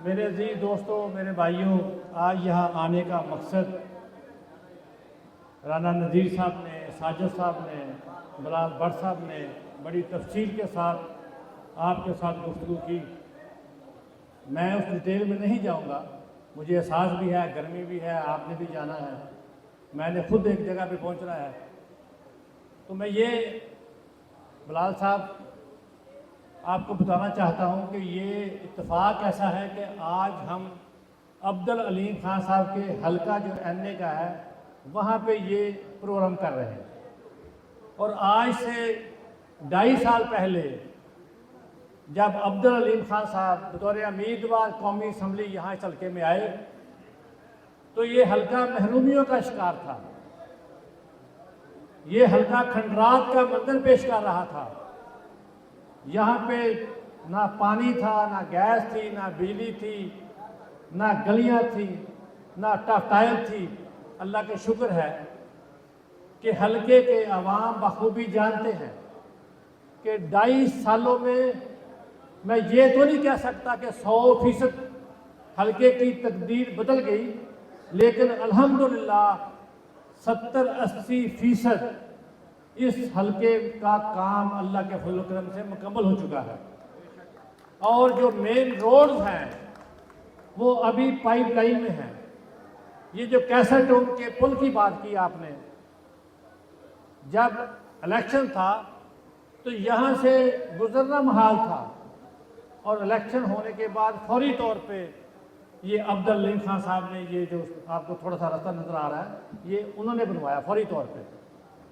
मेरे अजीज दोस्तों, मेरे भाइयों, आज यहाँ आने का मकसद राना नज़ीर साहब ने, साजिद साहब ने, बिलाल भट्ट साहब ने बड़ी तफसील के साथ आपके साथ गुफ्तगू की। मैं उस डिटेल में नहीं जाऊँगा, मुझे एहसास भी है, गर्मी भी है, आपने भी जाना है, मैंने खुद एक जगह पे पहुँचना है। तो मैं ये बिलाल साहब आपको बताना चाहता हूँ कि ये इत्तेफाक ऐसा है कि आज हम अब्दुल अलीम खान साहब के हलका जो NA का है वहाँ पे ये प्रोग्राम कर रहे हैं। और आज से 2.5 साल पहले जब अब्दुल अलीम खान साहब बतौर उम्मीदवार कौमी असम्बली यहाँ इस हल्के में आए तो ये हल्का महरूमियों का शिकार था। ये हल्का खंडरात का मंजर पेश कर रहा था। यहाँ पे ना पानी था, ना गैस थी, ना बिजली थी, ना गलियाँ थी, ना टाइल थी। अल्लाह के शुक्र है कि हल्के के अवाम बखूबी जानते हैं कि 2.5 सालों में मैं ये तो नहीं कह सकता कि 100% हल्के की तकदीर बदल गई, लेकिन अल्हम्दुलिल्लाह 70-80% इस हल्के का काम अल्लाह के फजल करम से मुकम्मल हो चुका है। और जो मेन रोड्स हैं वो अभी पाइपलाइन में हैं। ये जो कैसरटाउन के पुल की बात की आपने, जब इलेक्शन था तो यहाँ से गुजरना महाल था और इलेक्शन होने के बाद फौरी तौर पे ये अब्दुल अलीम खान साहब ने, ये जो आपको थोड़ा सा रास्ता नज़र आ रहा है, ये उन्होंने बनवाया फौरी तौर पे।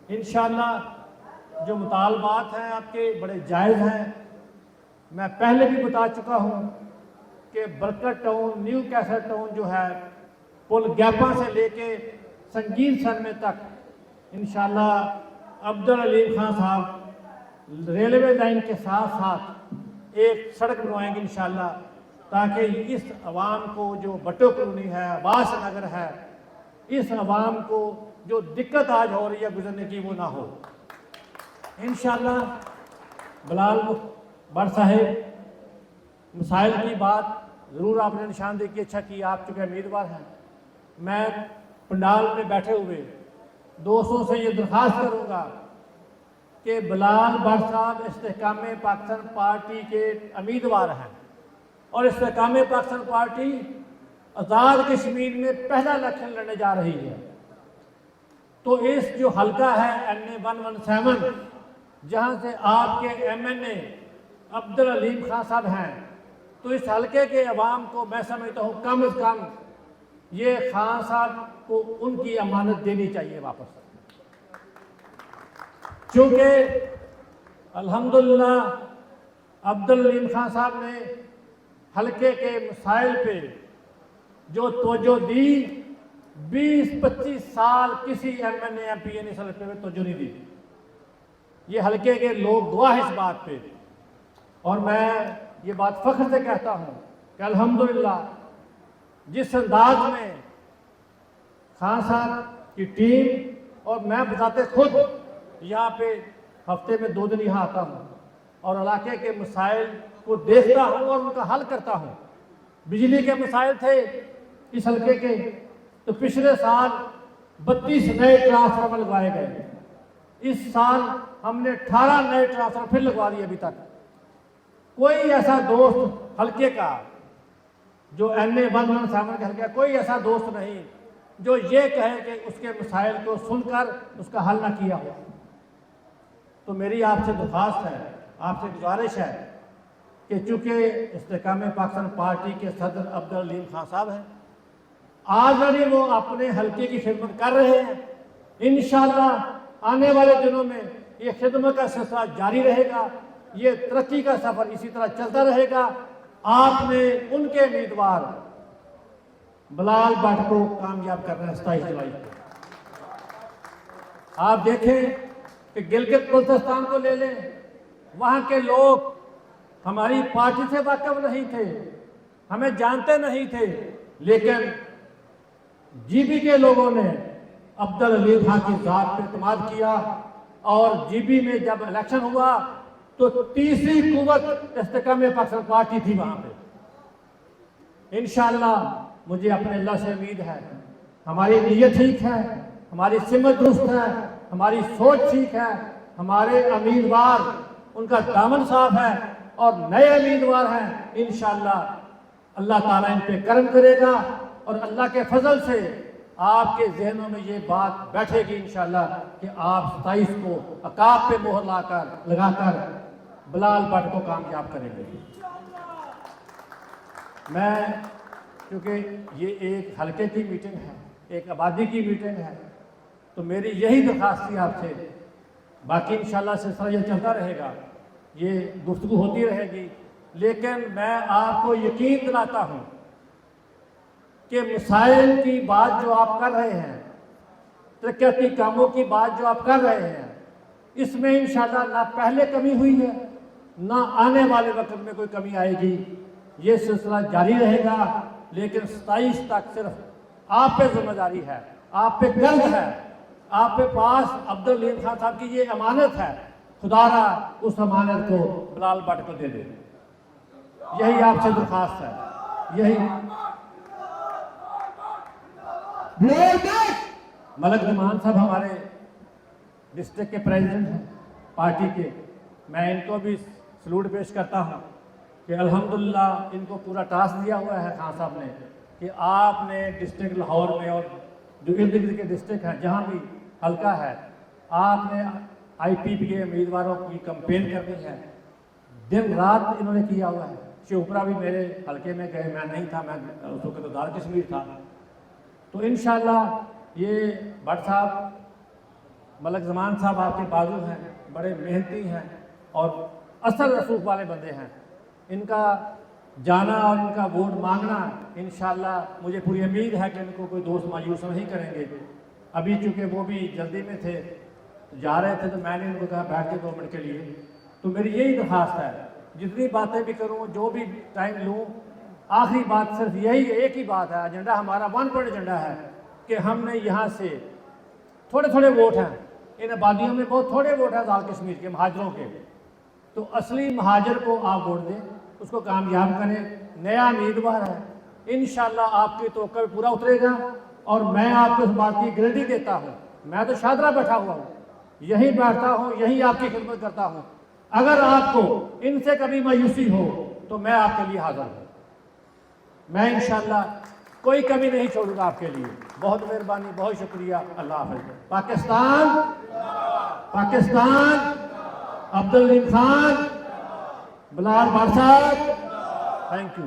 इंशाअल्लाह जो मुतालबात हैं आपके बड़े जायज़ हैं। मैं पहले भी बता चुका हूँ कि बरकत टाउन, न्यू कैसर टाउन जो है पुल गैपा से लेके संगीन सनमे तक इंशाअल्लाह अब्दुल अलीम खान साहब रेलवे लाइन के साथ साथ एक सड़क बनवाएंगे इंशाअल्लाह, ताकि इस आवाम को जो बट्टो कॉलोनी है, अब्बास नगर है, इस आवाम को जो दिक्कत आज हो रही है गुजरने की वो ना हो इंशाअल्लाह। बिलाल भट्ट साहब मसाइल की बात ज़रूर आपने निशानदेही की, अच्छा की, आप चुके उम्मीदवार हैं। मैं पंडाल में बैठे हुए दोस्तों से ये दरख्वास्त करूँगा कि बिलाल भट्ट साहब इस्तेहकाम पाकिस्तान पार्टी के उम्मीदवार हैं और इस्तेहकाम पाकिस्तान पार्टी आज़ाद कश्मीर में पहला इलेक्शन लड़ने जा रही है। तो इस जो हल्का है NA 117, जहाँ से आपके MNA अब्दुल अलीम खान साहब हैं, तो इस हल्के के अवाम को मैं समझता हूँ कम से कम ये खान साहब को उनकी अमानत देनी चाहिए वापस, क्योंकि अल्हम्दुलिल्लाह अब्दुल अलीम खान साहब ने हल्के के मसाइल पे जो तवज्जो दी, 20-25 साल किसी MNA MP ने इस हल्के में तवज्जो नहीं दी। ये हल्के के लोग गवाह इस बात पे। और मैं ये बात फख्र से कहता हूँ कि अल्हम्दुलिल्लाह जिस अंदाज में खान साहब की टीम और मैं बताते खुद यहाँ पे हफ्ते में 2 दिन यहाँ आता हूँ और इलाके के मसाइल को देखता हूँ और उनका हल करता हूँ। बिजली के मसाइल थे इस हल्के के, तो पिछले साल 32 नए ट्रांसफार्मर लगवाए गए। इस साल हमने 18 नए ट्रांसफार्मर फिर लगवा दिए। अभी तक कोई ऐसा दोस्त हल्के का जो NA 117 के हल्के, कोई ऐसा दोस्त नहीं जो ये कहे कि उसके मसाइल को सुनकर उसका हल ना किया हो। तो मेरी आपसे दरख्वास्त है, आपसे गुजारिश है कि चूँकि इस्तेहकाम पाकिस्तान पार्टी के सदर अब्दुल अलीम खान साहब हैं, ऑलरेडी वो अपने हल्के की खिदमत कर रहे हैं। इंशाअल्लाह आने वाले दिनों में ये खिदमत का सिलसिला जारी रहेगा, ये तरक्की का सफ़र इसी तरह चलता रहेगा। आपने उनके उम्मीदवार बिलाल भट्ट को कामयाब करना है 27 जुलाई को। आप देखें कि गिलगित बल्तिस्तान को ले लें, वहाँ के लोग हमारी पार्टी से वाकिफ नहीं थे, हमें जानते नहीं थे, लेकिन GB के लोगों ने अब्दुल अलीम खान की ज़ात पर इत्मीनान किया और GB में जब इलेक्शन हुआ तो तीसरी कुव्वत इस्तेहकाम पाकिस्तान पार्टी थी वहाँ पे। इंशाअल्लाह मुझे अपने अल्लाह से उम्मीद है, हमारी नीयत ठीक है, हमारी सिमत दुरुस्त है, हमारी सोच ठीक है, हमारे उम्मीदवार उनका दामन साफ है और नए उम्मीदवार हैं। इंशाअल्लाह अल्लाह ताला इन पे करम करेगा और अल्लाह के फजल से आपके जहनों में ये बात बैठेगी इंशाअल्लाह कि आप 27 को अकाब पे मोहर लगाकर बिलाल भट्ट को कामयाब करेंगे। मैं क्योंकि ये एक हल्के की मीटिंग है, एक आबादी की मीटिंग है, तो मेरी यही दरख्वास्त थी आपसे। बाकी इंशाअल्लाह सिलसिला ये चलता रहेगा, ये गुफ्तगू होती रहेगी, लेकिन मैं आपको यकीन दिलाता हूँ कि मसाइल की बात जो आप कर रहे हैं, तरक्याती कामों की बात जो आप कर रहे हैं, इसमें इंशाअल्लाह ना पहले कमी हुई है ना आने वाले वक्त में कोई कमी आएगी। ये सिलसिला जारी रहेगा, लेकिन 27 तक सिर्फ आप पे जिम्मेदारी है, आप पे गर्व है, आप पे पास अब्दुल लीम खान साहब की ये अमानत है। खुदारा उस अमानत को बिलाल भट्ट को दे दे, यही आपसे दरख्वास्त है। यही मलक ज़मान साहब हमारे डिस्ट्रिक्ट के प्रेसिडेंट हैं पार्टी के, मैं इनको भी सलूट पेश करता हूँ कि अल्हम्दुलिल्लाह इनको पूरा टास्क दिया हुआ है खान साहब ने कि आपने डिस्ट्रिक्ट लाहौर में और जो इर्द गिर्द के डिस्ट्रिक्ट हैं जहाँ भी हल्का है, आपने IPP के उम्मीदवारों की कंपेन करनी है। दिन रात इन्होंने किया हुआ है। शिवपुरा भी मेरे हल्के में गए, मैं नहीं था, मैं उस वक्त तो दार कश्मीर था। तो इंशाअल्लाह ये भट्ट साहब, मलक ज़मान साहब आपके बाजू हैं, बड़े मेहनती हैं और असर रसूख वाले बंदे हैं। इनका जाना और इनका वोट मांगना इंशाअल्लाह मुझे पूरी उम्मीद है कि इनको कोई दोस्त मायूस नहीं करेंगे। अभी चूँकि वो भी जल्दी में थे, जा रहे थे, तो मैंने उनको कहा बैठ के 2 मिनट के लिए। तो मेरी यही दरख्वास्त है, जितनी बातें भी करूँ, जो भी टाइम लूँ, आखिरी बात सिर्फ यही एक ही बात है। एजेंडा हमारा 1 पॉइंट एजेंडा है कि हमने यहाँ से थोड़े थोड़े वोट हैं, इन आबादियों में बहुत थोड़े वोट हैं दार कश्मीर के महाजरों के, तो असली महाजर को आप वोट दें, उसको कामयाब करें। नया उम्मीदवार है, इंशाअल्लाह आपकी तवक्को पूरा उतरेगा और मैं आपको इस बात की गारंटी देता हूँ। मैं तो शादरा बैठा हुआ हूँ, यहीं बैठता हूँ, यहीं आपकी खिदमत करता हूँ। अगर आपको इनसे कभी मायूसी हो तो मैं आपके लिए हाजिर हूँ। मैं इंशाअल्लाह कोई कमी नहीं छोड़ूंगा आपके लिए। बहुत मेहरबानी, बहुत शुक्रिया। अल्लाह हाफ़िज़। पाकिस्तान, पाकिस्तान, अब्दुल लीम खान, बिलाल भट्ट साहब, थैंक यू।